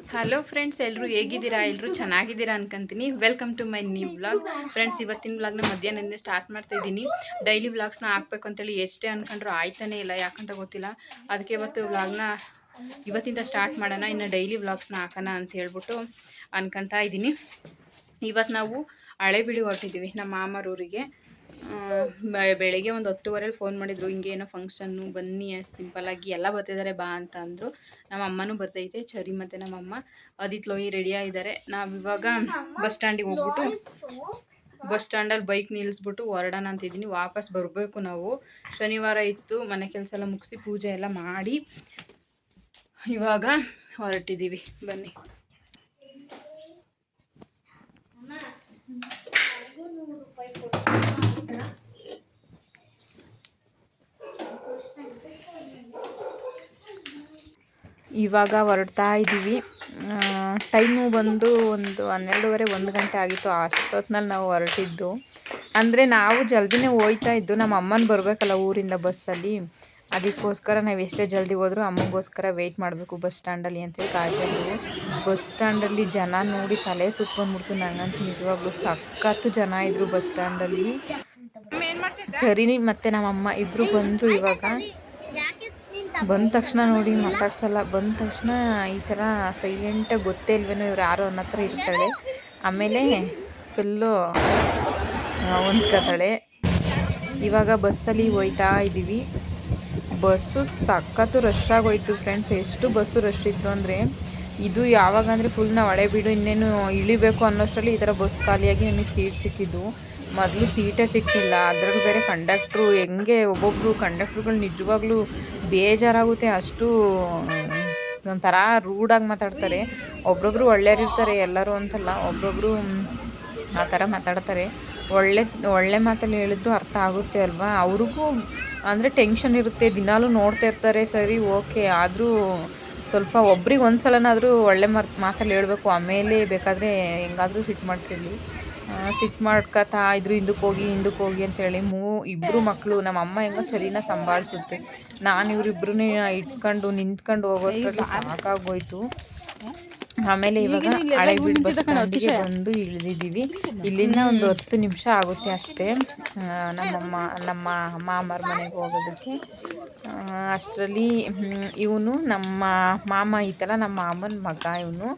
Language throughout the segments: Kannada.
ಹಲೋ ಫ್ರೆಂಡ್ಸ್, ಎಲ್ಲರೂ ಹೇಗಿದ್ದೀರಾ? ಎಲ್ಲರೂ ಚೆನ್ನಾಗಿದ್ದೀರಾ ಅನ್ಕೊಂತೀನಿ. Welcome to my new vlog. Friends, ಇವತ್ತಿನ ವ್ಲಾಗ್ನ ಮಧ್ಯಾಹ್ನದಿಂದ ಸ್ಟಾರ್ಟ್ ಮಾಡ್ತಾ ಇದ್ದೀನಿ. ಡೈಲಿ ವ್ಲಾಗ್ಸ್ನ ಹಾಕ್ಬೇಕು ಅಂತೇಳಿ ಎಷ್ಟೇ ಅನ್ಕೊಂಡ್ರು ಆಯ್ತಾನೆ ಇಲ್ಲ, ಯಾಕಂತ ಗೊತ್ತಿಲ್ಲ. ಅದಕ್ಕೆ ಇವತ್ತು ವ್ಲಾಗ್ನ ಇವತ್ತಿಂದ ಸ್ಟಾರ್ಟ್ ಮಾಡೋಣ, ಇನ್ನು ಡೈಲಿ ವ್ಲಾಗ್ಸ್ನ ಹಾಕೋಣ ಅಂತ ಹೇಳ್ಬಿಟ್ಟು ಅನ್ಕೊತಾ ಇದ್ದೀನಿ. ಇವತ್ತು ನಾವು ಹಳೆಬೀಡು ಹೊರಟಿದ್ದೀವಿ ನಮ್ಮ ಮಾಮರೂರಿಗೆ. ಬೆಳಗ್ಗೆ ಒಂದು 10:15 ಫೋನ್ ಮಾಡಿದ್ರು, ಹಿಂಗೆ ಏನೋ ಫಂಕ್ಷನ್ನು ಬನ್ನಿ, ಸಿಂಪಲ್ಲಾಗಿ ಎಲ್ಲ ಬರ್ತಿದ್ದಾರೆ ಬಾ ಅಂತ ಅಂದರು. ನಮ್ಮ ಅಮ್ಮನೂ ಬರ್ತೈತೆ, ಚರಿ ಮತ್ತು ನಮ್ಮಮ್ಮ ಅದಿತ್ಲೋಯಿ ರೆಡಿ ಆಗಿದ್ದಾರೆ. ನಾವಿವಾಗ ಬಸ್ ಸ್ಟ್ಯಾಂಡಿಗೆ ಹೋಗ್ಬಿಟ್ಟು ಬಸ್ ಸ್ಟ್ಯಾಂಡಲ್ಲಿ ಬೈಕ್ ನಿಲ್ಲಿಸ್ಬಿಟ್ಟು ಹೊರಡೋಣ ಅಂತಿದ್ದೀನಿ. ವಾಪಸ್ ಬರಬೇಕು ನಾವು. ಶನಿವಾರ ಇತ್ತು, ಮನೆ ಕೆಲಸ ಎಲ್ಲ ಮುಗಿಸಿ ಪೂಜೆ ಎಲ್ಲ ಮಾಡಿ ಇವಾಗ ಹೊರಟಿದ್ದೀವಿ. ಬನ್ನಿ. ಇವಾಗ ಹೊರಡ್ತಾ ಇದ್ದೀವಿ. ಟೈಮು ಬಂದು ಒಂದು 12:30 1 ಗಂಟೆ ಆಗಿತ್ತು. ಅಷ್ಟೊತ್ತಿನಲ್ಲಿ ನಾವು ಹೊರಟಿದ್ದು. ಅಂದರೆ ನಾವು ಜಲ್ದಿನೇ ಹೋಯ್ತಾ ಇದ್ದು, ನಮ್ಮ ಅಮ್ಮನ ಬರಬೇಕಲ್ಲ ಊರಿಂದ ಬಸ್ಸಲ್ಲಿ. ಅದಕ್ಕೋಸ್ಕರ ನಾವು ಎಷ್ಟೇ ಜಲ್ದಿ ಹೋದರೂ ಅಮ್ಮಗೋಸ್ಕರ ವೆಯ್ಟ್ ಮಾಡಬೇಕು ಬಸ್ ಸ್ಟ್ಯಾಂಡಲ್ಲಿ ಅಂತೇಳಿ ಕಾಯ್ತಾಯಿದ್ವಿ. ಬಸ್ ಸ್ಟ್ಯಾಂಡಲ್ಲಿ ಜನ ನೋಡಿ ತಲೆ ಸುತ್ಕೊಂಡ್ಬಿಡ್ತು ನಂಗಂತ. ನಿಜವಾಗ್ಲೂ ಸಖತ್ತು ಜನ ಇದ್ದರು ಬಸ್ ಸ್ಟ್ಯಾಂಡಲ್ಲಿ. ಸರಿ ಮತ್ತು ನಮ್ಮಮ್ಮ ಇಬ್ಬರು ಬಂದರು. ಇವಾಗ ಬಂದ ತಕ್ಷಣ ನೋಡಿ ಮಾತಾಡ್ಸಲ್ಲ, ಬಂದ ತಕ್ಷಣ ಈ ಥರ ಸೈಲೆಂಟಾಗಿ ಗೊತ್ತೇ ಇಲ್ವೇನೋ ಇವ್ರು ಯಾರೋ ಅನ್ನೋ ಹತ್ರ ಇರ್ತಾಳೆ. ಆಮೇಲೆ ಫುಲ್ಲು ಹೊಂದ್ಕೊತಾಳೆ. ಇವಾಗ ಬಸ್ಸಲ್ಲಿ ಹೋಯ್ತಾ ಇದ್ದೀವಿ. ಬಸ್ಸು ಸಖತ್ತು ರಶ್ ಆಗೋಯ್ತು ಫ್ರೆಂಡ್ಸ್. ಎಷ್ಟು ಬಸ್ಸು ರಶ್ ಇತ್ತು ಅಂದರೆ, ಇದು ಯಾವಾಗ ಅಂದರೆ ಫುಲ್ ನಾವು ಹಳೆಬೀಡು ಇನ್ನೇನು ಇಳಿಬೇಕು ಅನ್ನೋಷ್ಟರಲ್ಲಿ ಈ ಥರ ಬಸ್ ಖಾಲಿಯಾಗಿ ನಮಗೆ ಸೀಟ್ ಸಿಕ್ಕಿದ್ದು. ಮೊದಲು ಸೀಟೇ ಸಿಕ್ಕಿಲ್ಲ, ಅದರಲ್ಲಿ ಬೇರೆ ಕಂಡಕ್ಟ್ರು ಹೆಂಗೆ ಒಬ್ಬೊಬ್ಬರು ಕಂಡಕ್ಟ್ರುಗಳು ನಿಜವಾಗ್ಲೂ ಬೇಜಾರಾಗುತ್ತೆ. ಅಷ್ಟು ಒಂಥರ ರೂಡಾಗಿ ಮಾತಾಡ್ತಾರೆ. ಒಬ್ಬೊಬ್ರು ಒಳ್ಳೆಯರಿರ್ತಾರೆ, ಎಲ್ಲರೂ ಅಂತಲ್ಲ, ಒಬ್ಬೊಬ್ಬರು ಆ ಥರ ಮಾತಾಡ್ತಾರೆ. ಒಳ್ಳೆ ಮಾತಲ್ಲಿ ಹೇಳಿದ್ರು ಅರ್ಥ ಆಗುತ್ತೆ ಅಲ್ವಾ. ಅವ್ರಿಗೂ ಅಂದರೆ ಟೆನ್ಷನ್ ಇರುತ್ತೆ, ದಿನಾಲೂ ನೋಡ್ತಾ ಇರ್ತಾರೆ. ಸರಿ ಓಕೆ, ಆದರೂ ಸ್ವಲ್ಪ ಒಬ್ರಿಗೆ ಒಂದು ಸಲನಾದರೂ ಒಳ್ಳೆ ಮಾತಲ್ಲಿ ಹೇಳಬೇಕು. ಆಮೇಲೆ ಬೇಕಾದರೆ ಹೆಂಗಾದರೂ ಸಿಟ್ಟು ಮಾಡ್ತಿರ್ಲಿ. ಸಿಟ್ಟು ಮಾಡ್ಕೊತಾ ಇದ್ರು, ಹಿಂದಕ್ಕೆ ಹೋಗಿ ಅಂತೇಳಿ. ಇಬ್ಬರು ಮಕ್ಕಳು, ನಮ್ಮ ಅಮ್ಮ ಹೆಂಗೋ ಚರಿನ ಸಂಭಾಳಿಸುತ್ತೆ. ನಾನು ಇವರಿಬ್ಬರನ್ನೇ ಇಟ್ಕೊಂಡು ನಿಂತ್ಕೊಂಡು ಹೋಗೋದ್ರಲ್ಲಿ ಸಾಕಾಗೋಯ್ತು. ಆಮೇಲೆ ಇವಾಗ ಹಳೆಬೀಡು ಬಸ್ ಸ್ಟ್ಯಾಂಡಿಗೆ ಬಂದು ಇಳಿದಿದ್ದೀವಿ. ಇಲ್ಲಿಂದ ಒಂದು 10 ನಿಮಿಷ ಆಗುತ್ತೆ ಅಷ್ಟೇ ನಮ್ಮ ಮಾಮರ ಮನೆಗೆ ಹೋಗೋದಕ್ಕೆ. ಅಷ್ಟರಲ್ಲಿ ಇವನು ನಮ್ಮ ಮಾಮ ಐತಲ್ಲ, ನಮ್ಮ ಮಾಮನ ಮಗ ಇವನು.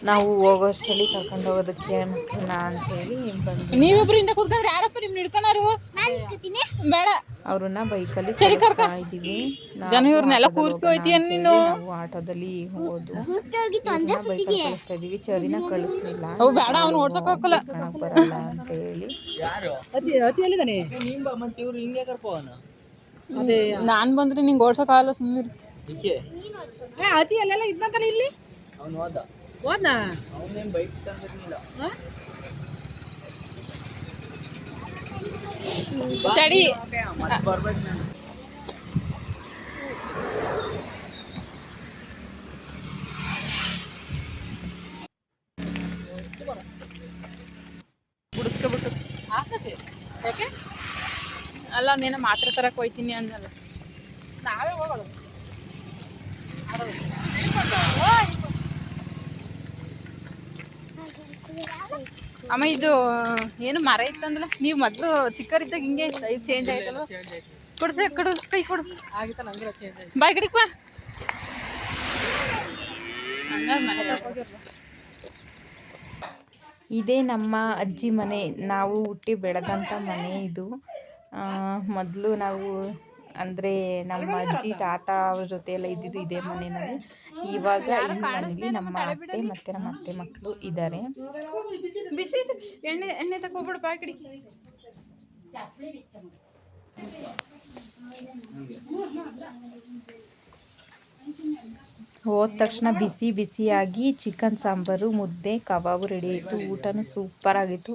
ನಾವು ಹೋಗೋಷ್ಟರಲ್ಲಿ ಕರ್ಕೊಂಡು ಹೋಗೋದಕ್ಕೆ ಮಕ್ಕಳನ್ನ ಅಂತೇಳಿ ಬಂದು ನೀವಿಬ್ರಿಂದ ಕೂತ್ಕೊಂಡ್ರೆ ಯಾರಪ್ಪ ನಿಮ್ನ ಹಿಡ್ಕೊನಾರು ಬೇಡ, ಅವ್ರನ್ನ ಬೈಕಲ್ಲಿ ಕರ್ಕೊ ಇದ್ದೀವಿ. ಇವ್ರನ್ನೆಲ್ಲ ಕೂರ್ಸ್ಕೊಯ್ತೀಯ ನೀನು? ನಾವು ಆಟೋದಲ್ಲಿ ಹೋಗೋದು. ಬೈಕಲ್ಲಿ ಕಳಿಸ್ತಾ ಇದೀವಿ. ಚರಿನ ಕಳಿಸ್ಲಿಲ್ಲ, ಬೇಡ ಅವ್ನು ಓಡ್ಸಕ್ ಹೋಗಲ್ಲ, ಬರಲ್ಲ ಅಂತ ಹೇಳಿ. ಅದೇ ನಾನು ಬಂದ್ರೆ ನಿಂಗೆ ಓಡ್ಸಕ್ ಆಗಲ್ಲ, ಸುಮ್ಮನೆ ಅತಿ ಅಲ್ಲೆಲ್ಲ ಇದ್ನಂತಲ್ಲ ಇಲ್ಲಿ. ಹೋದ್ನಾ ತಡಿ. ಬಿಡಿಸ್ಕೊಬಿಟ್ಟು ಯಾಕೆ ಅಲ್ಲ, ನೀನು ಮಾತ್ರೆ ತರಕ್ಕೆ ಹೋಯ್ತೀನಿ ಅಂದಲ್ಲ. ನಾವೇ ಹೋಗೋದು. ಅಮ್ಮ ಇದು ಏನು ಮರ ಇತ್ತಂದಲ್ಲ, ನೀವು ಮೊದಲು ಚಿಕ್ಕರಿದ್ದಾಗ ಹಿಂಗೆ ಇತ್ತು, ಈಗ ಚೇಂಜ್ ಆಯ್ತಲ್ವ? ಕೊಡು ಕೈ ಕೊಡು. ಆಗಿತ್ತಲ್ಲ ಹಂಗೆ ಚೇಂಜ್ ಆಯ್ತು. ಬಾಯ್ ಕಡಿಕ್ ಬಾ. ಇದೇ ನಮ್ಮ ಅಜ್ಜಿ ಮನೆ, ನಾವು ಹುಟ್ಟಿ ಬೆಳೆದಂಥ ಮನೆ ಇದು. ಮೊದಲು ನಾವು ಅಂದರೆ ನಮ್ಮ ಅಜ್ಜಿ ತಾತ ಅವ್ರ ಜೊತೆ ಎಲ್ಲ ಇದ್ದಿದ್ದು ಇದೇ ಮನೆಯಲ್ಲಿ. ಇವಾಗ ಈ ಮನೇಲಿ ನಮ್ಮ ಅತ್ತೆ ಮತ್ತು ನಮ್ಮ ಅತ್ತೆ ಮಕ್ಕಳು ಇದ್ದಾರೆ. ಬಿಸಿ ಎಣ್ಣೆ ತಗೋಬಿಡು ಬಾಯ್ ಕಡಿ. ಹೋದ ತಕ್ಷಣ ಬಿಸಿಯಾಗಿ ಚಿಕನ್ ಸಾಂಬಾರು, ಮುದ್ದೆ, ಕಬಾಬು ರೆಡಿ ಆಯಿತು. ಊಟನೂ ಸೂಪರಾಗಿತ್ತು.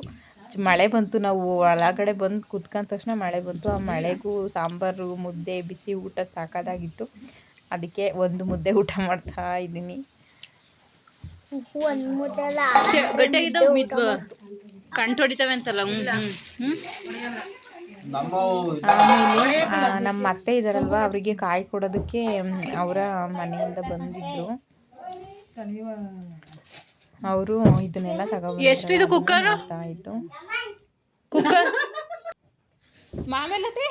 ಮಳೆ ಬಂತು, ನಾವು ಒಳಗಡೆ ಬಂದು ಕೂತ್ಕೊಂಡ ತಕ್ಷಣ ಮಳೆ ಬಂತು. ಆ ಮಳೆಗೂ ಸಾಂಬಾರು, ಮುದ್ದೆ, ಬಿಸಿ ಊಟ ಸಾಕಾಗಿತ್ತು. ಅದಕ್ಕೆ ಒಂದು ಮುದ್ದೆ ಊಟ ಮಾಡ್ತಾ ಇದ್ದೀನಿ. ಕಂಟೊಡಿತವೆ ಅಂತಲ್ಲ. ಆಮೇಲೆ ನಮ್ಮ ಅತ್ತೆ ಇದ್ದಾರಲ್ವ, ಅವರಿಗೆ ಕಾಯಿ ಕೊಡೋದಕ್ಕೆ ಅವರ ಮನೆಯಿಂದ ಬಂದಿದ್ರು. ಅವರು ಇದನ್ನೆಲ್ಲ ತಗೊಂಡು ಎಷ್ಟು ಇದು ಕುಕ್ಕರ್ ಆಯಿತು. ಕುಕ್ಕರ್ ಮಾಮೇಲತೆ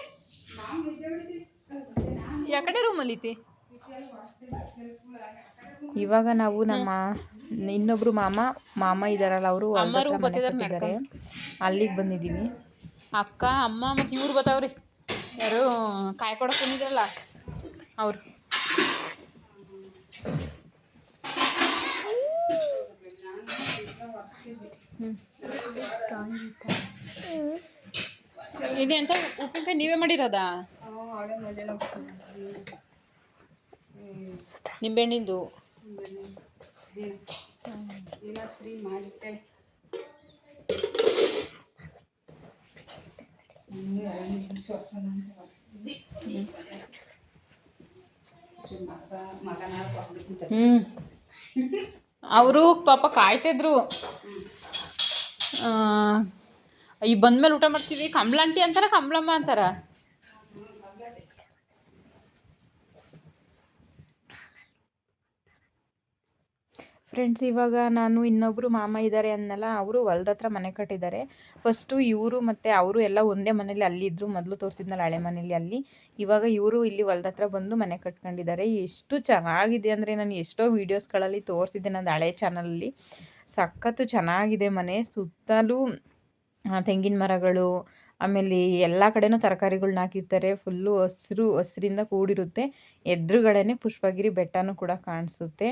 ಯಾಕಡೆ ರೂಮಲ್ಲಿ ಐತಿ. ಇವಾಗ ನಾವು ನಮ್ಮ ಇನ್ನೊಬ್ರು ಮಾಮ ಇದಾರಲ್ಲ, ಅವರು ಬರ್ತಿದ್ದಾರೆ, ಅಲ್ಲಿಗೆ ಬಂದಿದ್ದೀವಿ. ಅಕ್ಕ ಅಮ್ಮ ಮತ್ತು ಇವ್ರು ಬರ್ತಾವ್ರಿ, ಯಾರು ಕಾಯಿ ಕೊಡಕ್ಕೆ ಬಂದಿದ್ರಲ್ಲ ಅವರು. ಇಲ್ಲಿ ಅಂತ ಉಪ್ಪಿನಕಾಯಿ ನೀವೇ ಮಾಡಿರೋದಾ? ನಿಂಬೆಹಣ್ಣಿಂದು ಅವರು ಪಾಪ ಕಾಯ್ತಿದ್ರು. ಈ ಬಂದ್ಮೇಲೆ ಊಟ ಮಾಡ್ತೀವಿ. ಕಮಲಾಂಟಿ ಅಂತಾರ ಕಮಲಮ್ಮ ಅಂತಾರ? ಫ್ರೆಂಡ್ಸ್, ಇವಾಗ ನಾನು ಇನ್ನೊಬ್ಬರು ಮಾಮ ಇದ್ದಾರೆ ಅನ್ನಲ್ಲ, ಅವರು ಹೊಲ್ದ ಹತ್ರ ಮನೆ ಕಟ್ಟಿದ್ದಾರೆ. ಫಸ್ಟು ಇವರು ಮತ್ತು ಅವರು ಎಲ್ಲ ಒಂದೇ ಮನೇಲಿ ಅಲ್ಲಿದ್ದರು, ಮೊದಲು ತೋರಿಸಿದ್ನಲ್ಲ ಹಳೆ ಮನೇಲಿ ಅಲ್ಲಿ. ಇವಾಗ ಇವರು ಇಲ್ಲಿ ಹೊಲ್ದ ಹತ್ರ ಬಂದು ಮನೆ ಕಟ್ಕೊಂಡಿದ್ದಾರೆ. ಎಷ್ಟು ಚೆನ್ನಾಗಿದೆ ಅಂದರೆ, ನಾನು ಎಷ್ಟೋ ವೀಡಿಯೋಸ್ಗಳಲ್ಲಿ ತೋರಿಸಿದ್ದೆ ನನ್ನ ಹಳೆ ಚಾನಲಲ್ಲಿ. ಸಖತ್ತು ಚೆನ್ನಾಗಿದೆ ಮನೆ. ಸುತ್ತಲೂ ತೆಂಗಿನ ಮರಗಳು, ಆಮೇಲೆ ಎಲ್ಲ ಕಡೆನೂ ತರಕಾರಿಗಳ್ನ ಹಾಕಿರ್ತಾರೆ. ಫುಲ್ಲು ಹಸಿರಿಂದ ಕೂಡಿರುತ್ತೆ. ಎದುರುಗಡೆನೇ ಪುಷ್ಪಗಿರಿ ಬೆಟ್ಟನೂ ಕೂಡ ಕಾಣಿಸುತ್ತೆ.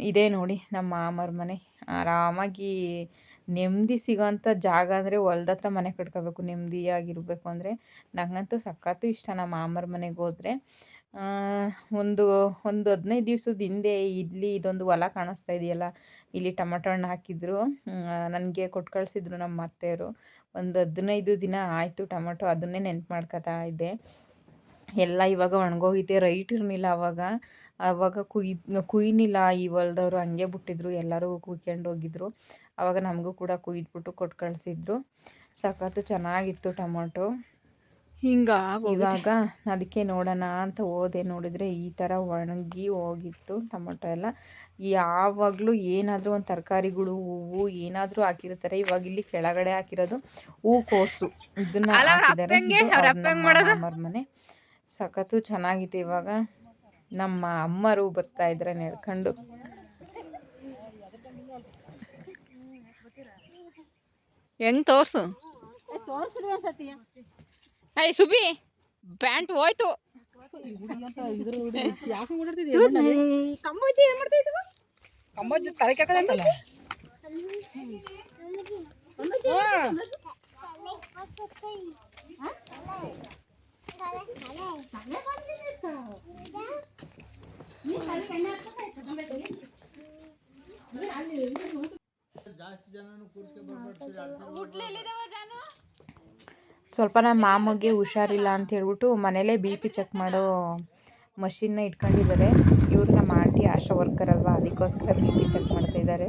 ಇದೇ ನೋಡಿ ನಮ್ಮ ಮಾಮರ ಮನೆ. ಆರಾಮಾಗಿ ನೆಮ್ಮದಿ ಸಿಗೋಂಥ ಜಾಗ ಅಂದರೆ ಹೊಲ್ದ ಹತ್ರ ಮನೆ ಕಟ್ಕೋಬೇಕು, ನೆಮ್ಮದಿಯಾಗಿರಬೇಕು ಅಂದರೆ. ನನಗಂತೂ ಸಖತ್ತು ಇಷ್ಟ ನಮ್ಮ ಮಾಮರ ಮನೆಗೆ ಹೋದರೆ. ಒಂದು 15 ದಿವಸದ ಹಿಂದೆ ಇಲ್ಲಿ ಇದೊಂದು ಹೊಲ ಕಾಣಿಸ್ತಾ ಇದೆಯಲ್ಲ, ಇಲ್ಲಿ ಟೊಮಟೊ ಹಣ್ಣು ಹಾಕಿದ್ರು. ನನಗೆ ಕೊಟ್ಟು ಕಳಿಸಿದ್ರು ನಮ್ಮ ಅತ್ತೆಯವರು. ಒಂದು 15 ದಿನ ಆಯಿತು ಟೊಮಟೊ, ಅದನ್ನೇ ನೆನ್ಪು ಮಾಡ್ಕೊತಾ ಇದ್ದೆ. ಎಲ್ಲ ಇವಾಗ ಒಣಗೋಗಿದೆ, ರೈಟ್ ಇರಲಿಲ್ಲ ಆವಾಗ ಕುಯ್ನಿಲ್ಲ ಈ ಹೊಲ್ದವರು, ಹಂಗೆ ಬಿಟ್ಟಿದ್ರು. ಎಲ್ಲರೂ ಕುಯ್ಕೊಂಡು ಹೋಗಿದ್ರು. ಆವಾಗ ನಮಗೂ ಕೂಡ ಕುಯ್ದುಬಿಟ್ಟು ಕೊಟ್ಟು ಕಳಿಸಿದ್ರು. ಸಖತ್ತು ಚೆನ್ನಾಗಿತ್ತು ಟೊಮಟೊ. ಇವಾಗ ಅದಕ್ಕೆ ನೋಡೋಣ ಅಂತ ಹೋದೆ, ನೋಡಿದರೆ ಈ ಥರ ಒಣಗಿ ಹೋಗಿತ್ತು ಟೊಮಟೊ ಎಲ್ಲ. ಯಾವಾಗಲೂ ಏನಾದರೂ ಒಂದು ತರಕಾರಿಗಳು, ಹೂವು ಏನಾದರೂ ಹಾಕಿರ್ತಾರೆ. ಇವಾಗ ಇಲ್ಲಿ ಕೆಳಗಡೆ ಹಾಕಿರೋದು ಹೂಕೋಸು, ಇದನ್ನ ಹಾಕಿದ್ದಾರೆ. ಮಾಮರ ಮನೆ ಸಖತ್ತು ಚೆನ್ನಾಗಿದೆ. ಇವಾಗ ನಮ್ಮ ಅಮ್ಮರು ಬರ್ತಾ ಇದ್ರೆ ನಡ್ಕೊಂಡು. ಹೆಂಗ್ ತೋರ್ಸು ಐ ಸುಬಿ ಪ್ಯಾಂಟ್ ಹೋಯ್ತು. ತಲೆ ಕೆಟ್ಟದಂತಲ್ಲ. ಸ್ವಲ್ಪ ನಮ್ಮ ಮಾಮಗೆ ಹುಷಾರಿಲ್ಲ ಅಂತ ಹೇಳ್ಬಿಟ್ಟು ಮನೇಲೇ BP ಚೆಕ್ ಮಾಡೋ ಮಷಿನ್ನ ಇಟ್ಕೊಂಡಿದ್ದಾರೆ. ಇವರು ನಮ್ಮ ಆಂಟಿ ಆಶಾ ವರ್ಕರ್ ಅಲ್ವಾ, ಅದಕ್ಕೋಸ್ಕರ BP ಚೆಕ್ ಮಾಡ್ತಾಯಿದ್ದಾರೆ.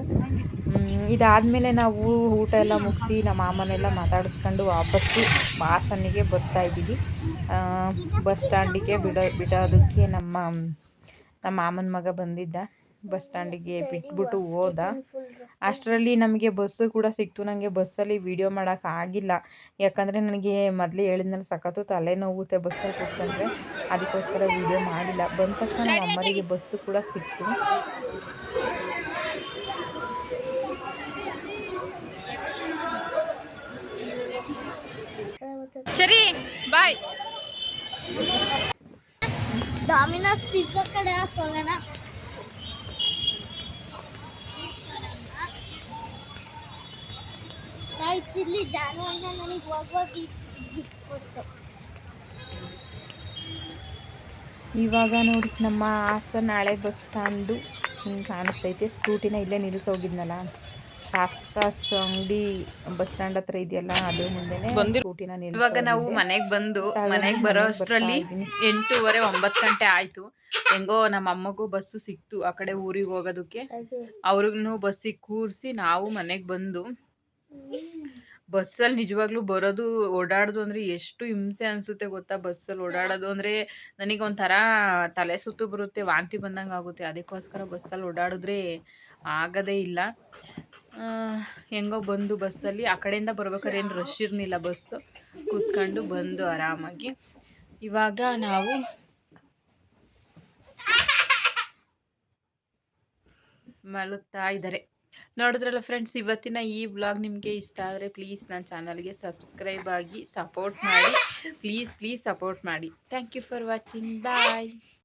ಇದಾದಮೇಲೆ ನಾವು ಊಟ ಎಲ್ಲ ಮುಗಿಸಿ ನಮ್ಮ ಮಾಮನೆಲ್ಲ ಮಾತಾಡಿಸ್ಕೊಂಡು ವಾಪಸ್ಸು ಹಾಸನಿಗೆ ಬರ್ತಾಯಿದ್ದೀವಿ. ಬಸ್ ಸ್ಟ್ಯಾಂಡಿಗೆ ಬಿಡೋದಕ್ಕೆ ನಮ್ಮ ಮಾಮನ ಮಗ ಬಂದಿದ್ದ. ಬಸ್ ಸ್ಟ್ಯಾಂಡಿಗೆ ಬಿಟ್ಬಿಟ್ಟು ಹೋದ. ಅಷ್ಟರಲ್ಲಿ ನಮಗೆ ಬಸ್ಸು ಕೂಡ ಸಿಕ್ತು. ನನಗೆ ಬಸ್ಸಲ್ಲಿ ವೀಡಿಯೋ ಮಾಡೋಕ್ಕಾಗಿಲ್ಲ, ಯಾಕಂದರೆ ನನಗೆ ಮೊದಲೇ ಹೇಳಿದ್ನಲ್ಲ ಸಖತ್ತು ತಲೆನೋವುತ್ತೆ ಬಸ್ಸಲ್ಲಿ ಕೂತ್ಕೊಂಡ್ರೆ, ಅದಕ್ಕೋಸ್ಕರ ವೀಡಿಯೋ ಮಾಡಿಲ್ಲ. ಬಂದ ತಕ್ಷಣ ನಮ್ಮ ಅಮ್ಮರಿಗೆ ಬಸ್ಸು ಕೂಡ ಸಿಕ್ತು. ಸರಿ ಬಾಯ್. ಡಾಮಿನೋಸ್ ಪಿಜ್ಜಾ ಕಡೆ ಹೋಗೋಣ. ಇಲ್ಲಿ ಜಾನು ಅಣ್ಣ ನನಗೆ ಹೋಗುವಾಗ ಗಿಫ್ಟ್ ಕೊಟ್ಟು. ಇವಾಗ ನೋಡಿ ನಮ್ಮ ಹಾಸನ ಹಳೆ ಬಸ್ ಸ್ಟ್ಯಾಂಡು ಹಿಂಗೆ ಕಾಣಿಸ್ತೈತೆ. ಸ್ಕೂಟಿನ ಇಲ್ಲೇ ನಿಲ್ಲಿಸೋಗಿದ್ನಲ್ಲ, ಕಾಸ್ ಅಂಗಡಿ ಬಸ್ ಸ್ಟ್ಯಾಂಡ್ ಹತ್ರ ಇದೆಯಲ್ಲ, ಅದ್ರ ಮುಂದೆನೇ ಸ್ಕೂಟಿನ ನಿಲ್ಲಿಸಿ. ಇವಾಗ ನಾವು ಮನೆಗೆ ಬರೋ ಅಷ್ಟರಲ್ಲಿ 8:30 9 ಗಂಟೆ ಆಯಿತು. ಹೆಂಗೋ ನಮ್ಮ ಅಮ್ಮಗೂ ಬಸ್ಸು ಸಿಕ್ತು ಆ ಕಡೆ ಊರಿಗೆ ಹೋಗೋದಕ್ಕೆ. ಅವ್ರಿಗೂ ಬಸ್ಸಿಗೆ ಕೂರಿಸಿ ನಾವು ಮನೆಗೆ ಬಂದು ಬಸ್ಸಲ್ಲಿ ನಿಜವಾಗ್ಲೂ ಬರೋದು ಓಡಾಡೋದು ಅಂದರೆ ಎಷ್ಟು ಹಿಂಸೆ ಅನಿಸುತ್ತೆ ಗೊತ್ತಾ. ಬಸ್ಸಲ್ಲಿ ಓಡಾಡೋದು ಅಂದರೆ ನನಗೊಂಥರ ತಲೆ ಸುತ್ತು ಬರುತ್ತೆ, ವಾಂತಿ ಬಂದಂಗೆ ಆಗುತ್ತೆ. ಅದಕ್ಕೋಸ್ಕರ ಬಸ್ಸಲ್ಲಿ ಓಡಾಡಿದ್ರೆ ಆಗೋದೇ ಇಲ್ಲ. ಹೆಂಗೋ ಬಂದು ಬಸ್ಸಲ್ಲಿ ಆ ಕಡೆಯಿಂದ ಬರ್ಬೇಕಾದ್ರೆ ಏನು ರಶ್ ಇರಲಿಲ್ಲ, ಬಸ್ಸು ಕೂತ್ಕೊಂಡು ಬಂದು ಆರಾಮಾಗಿ. ಇವಾಗ ನಾವು ಮಲಗ್ತಾ ಇದ್ದಾರೆ. ನೋಡಿದ್ರಲ್ಲ ಫ್ರೆಂಡ್ಸ್, ಇವತ್ತಿನ ಈ ವ್ಲಾಗ್ ನಿಮಗೆ ಇಷ್ಟ ಆದರೆ ಪ್ಲೀಸ್ ನನ್ನ ಚಾನಲ್ಗೆ ಸಬ್ಸ್ಕ್ರೈಬ್ ಆಗಿ ಸಪೋರ್ಟ್ ಮಾಡಿ. ಪ್ಲೀಸ್ ಸಪೋರ್ಟ್ ಮಾಡಿ. Thank you for watching. Bye.